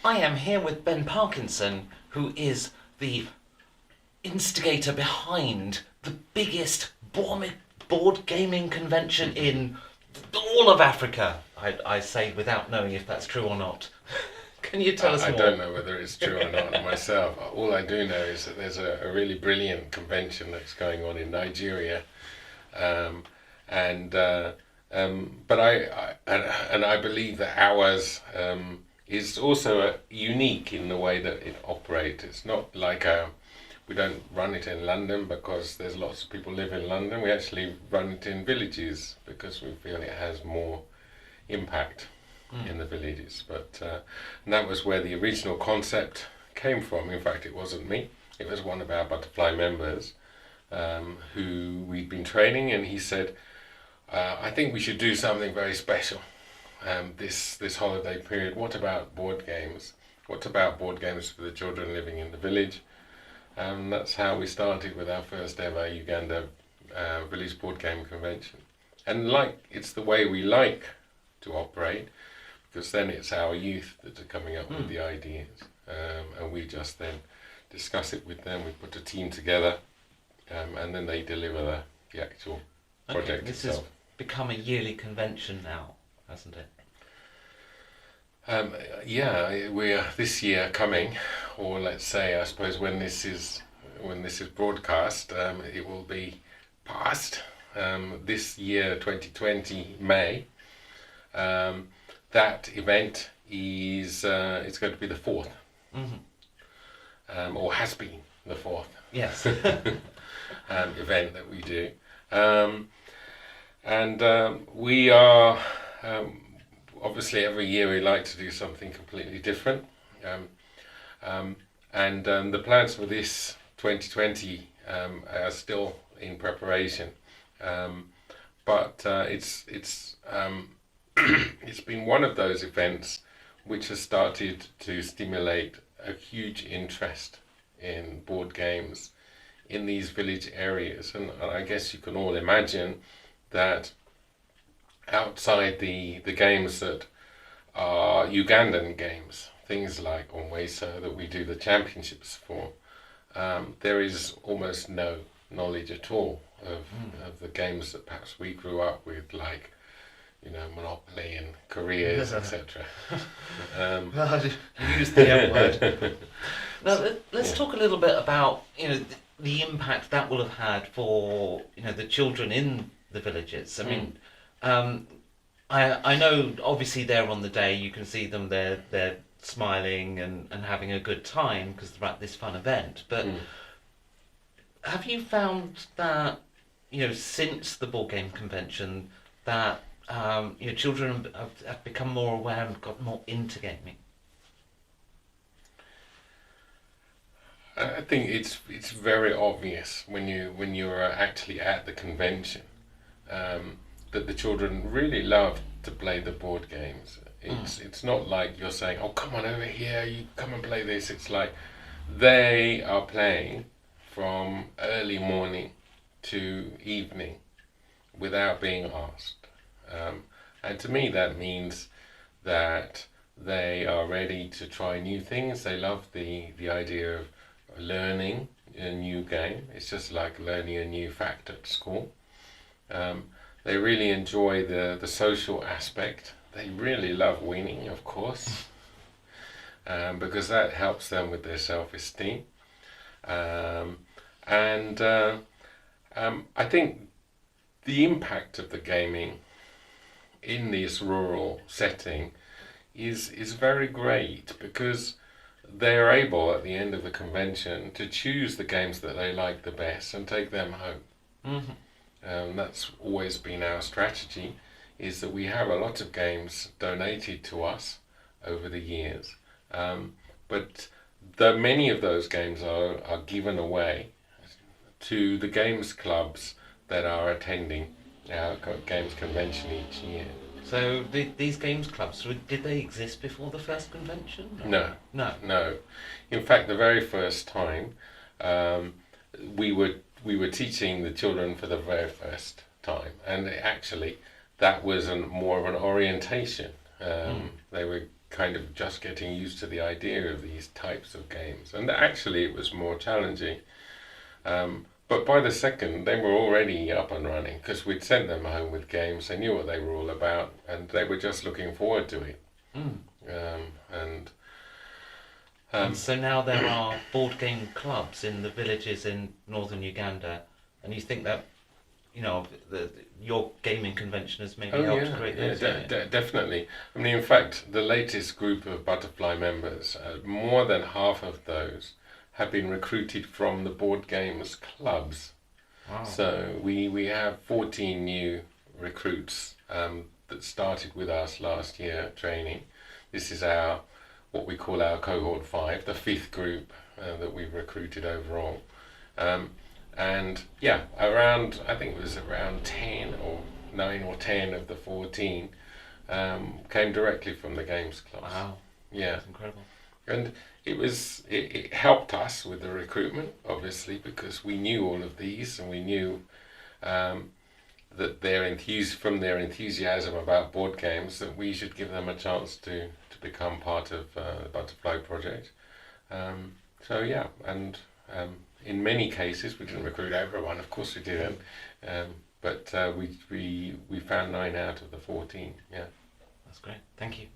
I am here with Ben Parkinson, who is the instigator behind the biggest board gaming convention in all of Africa. I say without knowing if that's true or not. Can you tell us I more? don't know whether it's true or not myself. All I do know is that there's a really brilliant convention that's going on in Nigeria, um, and but I believe that ours is also unique in the way that it operates. It's not like we don't run it in London because there's lots of people live in London. We actually run it in villages because we feel it has more impact in the villages. But and that was where the original concept came from. In fact, it wasn't me. It was one of our butterfly members who we'd been training, and he said, "I think we should do something very special this holiday period. What about board games? What about board games for the children living in the village?" And that's how we started with our first ever Uganda village board game convention. And it's the way we like to operate, because then it's our youth that are coming up with the ideas, and we just then discuss it with them. We put a team together, and then they deliver the actual project This itself. has become a yearly convention now, hasn't it? Yeah, we're this year coming, or let's say, I suppose when this is broadcast, it will be past. This year, 2020 May. That event is it's going to be the fourth, or has been the fourth Yes. event that we do, and we are. Obviously, every year we like to do something completely different, and the plans for this 2020 are still in preparation. But it's it's been one of those events which has started to stimulate a huge interest in board games in these village areas, and I guess you can all imagine that outside the games that are Ugandan games, things like Onwesa that we do the championships for, there is almost no knowledge at all of the games that perhaps we grew up with, like, Monopoly and careers, etc. You used the M word. Now, let's talk a little bit about the impact that will have had for the children in the villages. I mean, I know obviously they're on the day. You can see them. They're smiling and having a good time because they're at this fun event. But have you found that since the board game convention that children have become more aware and got more into gaming? I think it's very obvious when you're actually at the convention, that the children really love to play the board games. It's not like you're saying, "Oh, come on over here, you come and play this." It's like they are playing from early morning to evening without being asked. And to me, that means that they are ready to try new things. They love the idea of learning a new game. It's just like learning a new fact at school. They really enjoy the social aspect. They really love winning, of course, because that helps them with their self-esteem. And I think the impact of the gaming in this rural setting is very great, because they're able at the end of the convention to choose the games that they like the best and take them home. That's always been our strategy, is that we have a lot of games donated to us over the years, but many of those games are given away to the games clubs that are attending our games convention each year. So these games clubs, did they exist before the first convention? No. No. No. In fact, the very first time, we were teaching the children for the very first time, and actually that was more of an orientation. They were kind of just getting used to the idea of these types of games. And actually, it was more challenging. But by the second, they were already up and running because we'd sent them home with games. They knew what they were all about, and they were just looking forward to it. Mm. And And so now there are board game clubs in the villages in northern Uganda, and you think that, you know, your gaming convention has maybe helped create those? Definitely. I mean, in fact, the latest group of Butterfly members, more than half of those have been recruited from the board games clubs. Wow. So we have 14 new recruits that started with us last year training. This is what we call our cohort 5, the 5th group that we've recruited overall. And yeah, I think it was around 10 or 9 or 10 of the 14 came directly from the games clubs. Wow. Yeah. That's incredible. And it helped us with the recruitment, obviously, because we knew all of these, and we knew that from their enthusiasm about board games, that we should give them a chance to become part of the Butterfly project. So yeah, and in many cases we didn't recruit everyone, of course we didn't, but we found 9 out of the 14. Yeah, That's great. Thank you.